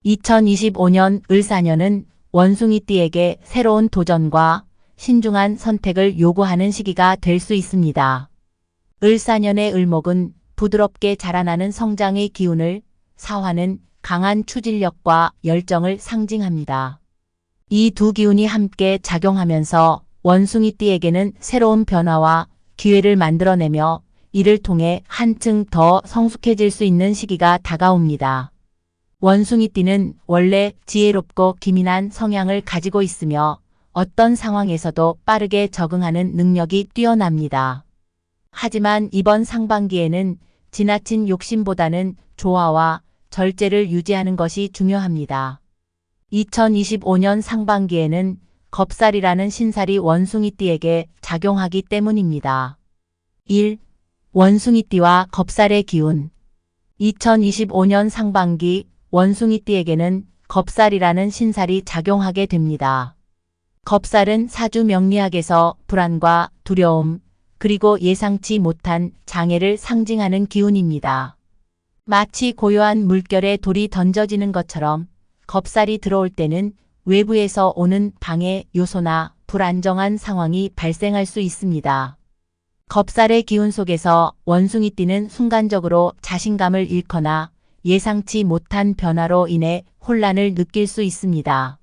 2025년 을사년은 원숭이띠에게 새로운 도전과 신중한 선택을 요구하는 시기가 될 수 있습니다. 을사년의 을목은 부드럽게 자라나는 성장의 기운을, 사화는 강한 추진력과 열정을 상징합니다. 이 두 기운이 함께 작용하면서 원숭이띠에게는 새로운 변화와 기회를 만들어내며 이를 통해 한층 더 성숙해질 수 있는 시기가 다가옵니다. 원숭이띠는 원래 지혜롭고 기민한 성향을 가지고 있으며 어떤 상황에서도 빠르게 적응하는 능력이 뛰어납니다. 하지만 이번 상반기에는 지나친 욕심보다는 조화와 절제를 유지하는 것이 중요합니다. 2025년 상반기에는 겁살이라는 신살이 원숭이띠에게 작용하기 때문입니다. 1. 원숭이띠와 겁살의 기운. 2025년 상반기 원숭이띠에게는 겁살이라는 신살이 작용하게 됩니다. 겁살은 사주 명리학에서 불안과 두려움, 그리고 예상치 못한 장애를 상징하는 기운입니다. 마치 고요한 물결에 돌이 던져지는 것처럼 겁살이 들어올 때는 외부에서 오는 방해 요소나 불안정한 상황이 발생할 수 있습니다. 겁살의 기운 속에서 원숭이띠는 순간적으로 자신감을 잃거나 예상치 못한 변화로 인해 혼란을 느낄 수 있습니다.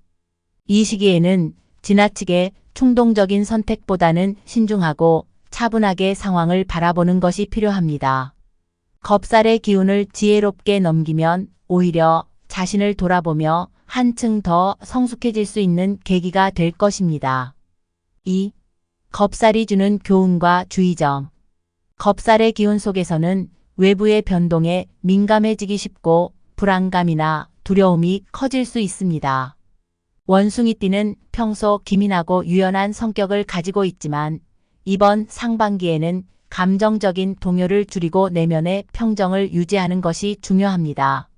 이 시기에는 지나치게 충동적인 선택보다는 신중하고 차분하게 상황을 바라보는 것이 필요합니다. 겁살의 기운을 지혜롭게 넘기면 오히려 자신을 돌아보며 한층 더 성숙해질 수 있는 계기가 될 것입니다. 2. 겁살이 주는 교훈과 주의점. 겁살의 기운 속에서는 외부의 변동에 민감해지기 쉽고 불안감이나 두려움이 커질 수 있습니다. 원숭이띠는 평소 기민하고 유연한 성격을 가지고 있지만 이번 상반기에는 감정적인 동요를 줄이고 내면의 평정을 유지하는 것이 중요합니다.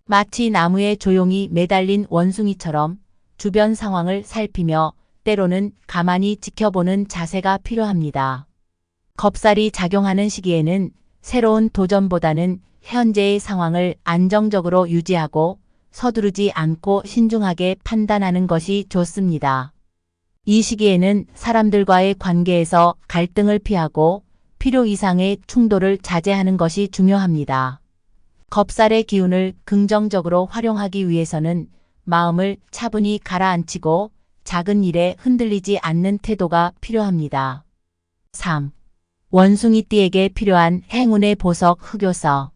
마치 나무에 조용히 매달린 원숭이처럼 주변 상황을 살피며 때로는 가만히 지켜보는 자세가 필요합니다. 겁살이 작용하는 시기에는 새로운 도전보다는 현재의 상황을 안정적으로 유지하고 서두르지 않고 신중하게 판단하는 것이 좋습니다. 이 시기에는 사람들과의 관계에서 갈등을 피하고 필요 이상의 충돌을 자제하는 것이 중요합니다. 겁살의 기운을 긍정적으로 활용하기 위해서는 마음을 차분히 가라앉히고 작은 일에 흔들리지 않는 태도가 필요합니다. 3. 원숭이띠에게 필요한 행운의 보석 흑요석.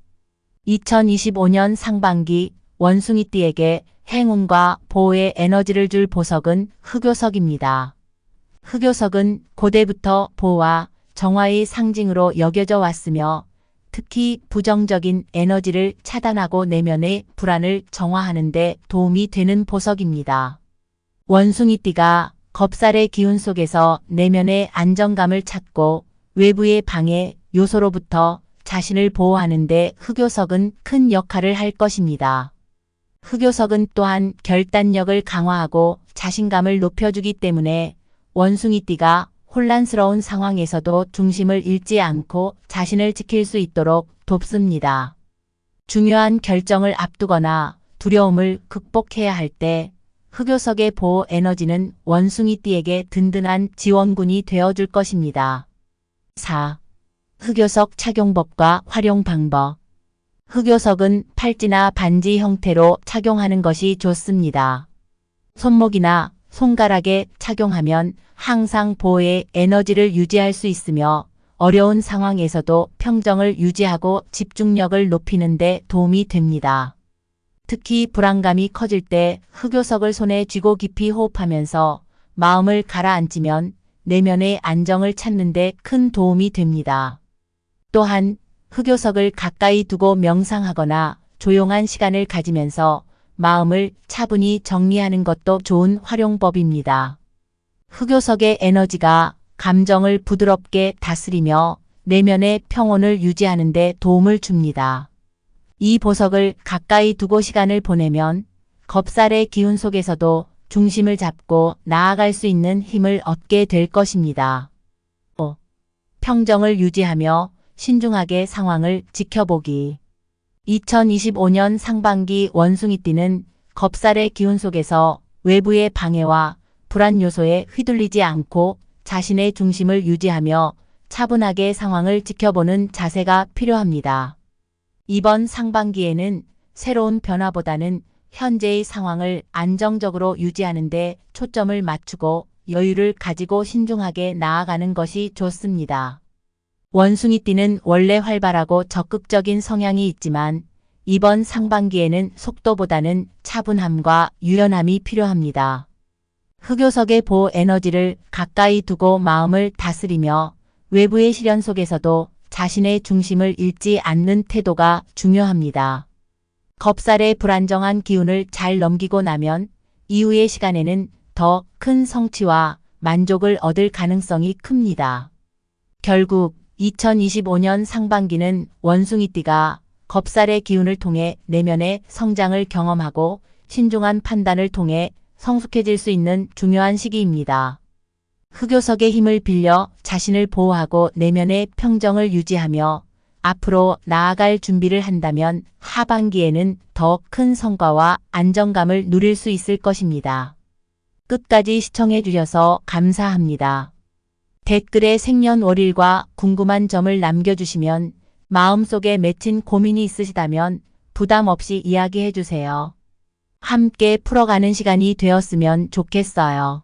2025년 상반기 원숭이띠에게 행운과 보호의 에너지를 줄 보석은 흑요석입니다. 흑요석은 고대부터 보호와 정화의 상징으로 여겨져 왔으며 특히 부정적인 에너지를 차단하고 내면의 불안을 정화하는 데 도움이 되는 보석입니다. 원숭이띠가 겁살의 기운 속에서 내면의 안정감을 찾고 외부의 방해 요소로부터 자신을 보호하는 데 흑요석은 큰 역할을 할 것입니다. 흑요석은 또한 결단력을 강화하고 자신감을 높여주기 때문에 원숭이띠가 혼란스러운 상황에서도 중심을 잃지 않고 자신을 지킬 수 있도록 돕습니다. 중요한 결정을 앞두거나 두려움을 극복해야 할 때 흑요석의 보호 에너지는 원숭이띠에게 든든한 지원군이 되어줄 것입니다. 4. 흑요석 착용법과 활용 방법. 흑요석은 팔찌나 반지 형태로 착용하는 것이 좋습니다. 손목이나 손가락에 착용하면 항상 보호의 에너지를 유지할 수 있으며 어려운 상황에서도 평정을 유지하고 집중력을 높이는 데 도움이 됩니다. 특히 불안감이 커질 때 흑요석을 손에 쥐고 깊이 호흡하면서 마음을 가라앉히면 내면의 안정을 찾는 데 큰 도움이 됩니다. 또한 흑요석을 가까이 두고 명상하거나 조용한 시간을 가지면서 마음을 차분히 정리하는 것도 좋은 활용법입니다. 흑요석의 에너지가 감정을 부드럽게 다스리며 내면의 평온을 유지하는 데 도움을 줍니다. 이 보석을 가까이 두고 시간을 보내면 겁살의 기운 속에서도 중심을 잡고 나아갈 수 있는 힘을 얻게 될 것입니다. 5. 평정을 유지하며 신중하게 상황을 지켜보기. 2025년 상반기 원숭이띠는 겁살의 기운 속에서 외부의 방해와 불안 요소에 휘둘리지 않고 자신의 중심을 유지하며 차분하게 상황을 지켜보는 자세가 필요합니다. 이번 상반기에는 새로운 변화보다는 현재의 상황을 안정적으로 유지하는 데 초점을 맞추고 여유를 가지고 신중하게 나아가는 것이 좋습니다. 원숭이띠는 원래 활발하고 적극적인 성향이 있지만 이번 상반기에는 속도보다는 차분함과 유연함이 필요합니다. 흑요석의 보 에너지를 가까이 두고 마음을 다스리며 외부의 시련 속에서도 자신의 중심을 잃지 않는 태도가 중요합니다. 겁살의 불안정한 기운을 잘 넘기고 나면 이후의 시간에는 더 큰 성취와 만족을 얻을 가능성이 큽니다. 결국 2025년 상반기는 원숭이띠가 겁살의 기운을 통해 내면의 성장을 경험하고 신중한 판단을 통해 성숙해질 수 있는 중요한 시기입니다. 흑요석의 힘을 빌려 자신을 보호하고 내면의 평정을 유지하며 앞으로 나아갈 준비를 한다면 하반기에는 더 큰 성과와 안정감을 누릴 수 있을 것입니다. 끝까지 시청해 주셔서 감사합니다. 댓글에 생년월일과 궁금한 점을 남겨주시면 마음속에 맺힌 고민이 있으시다면 부담 없이 이야기해 주세요. 함께 풀어가는 시간이 되었으면 좋겠어요.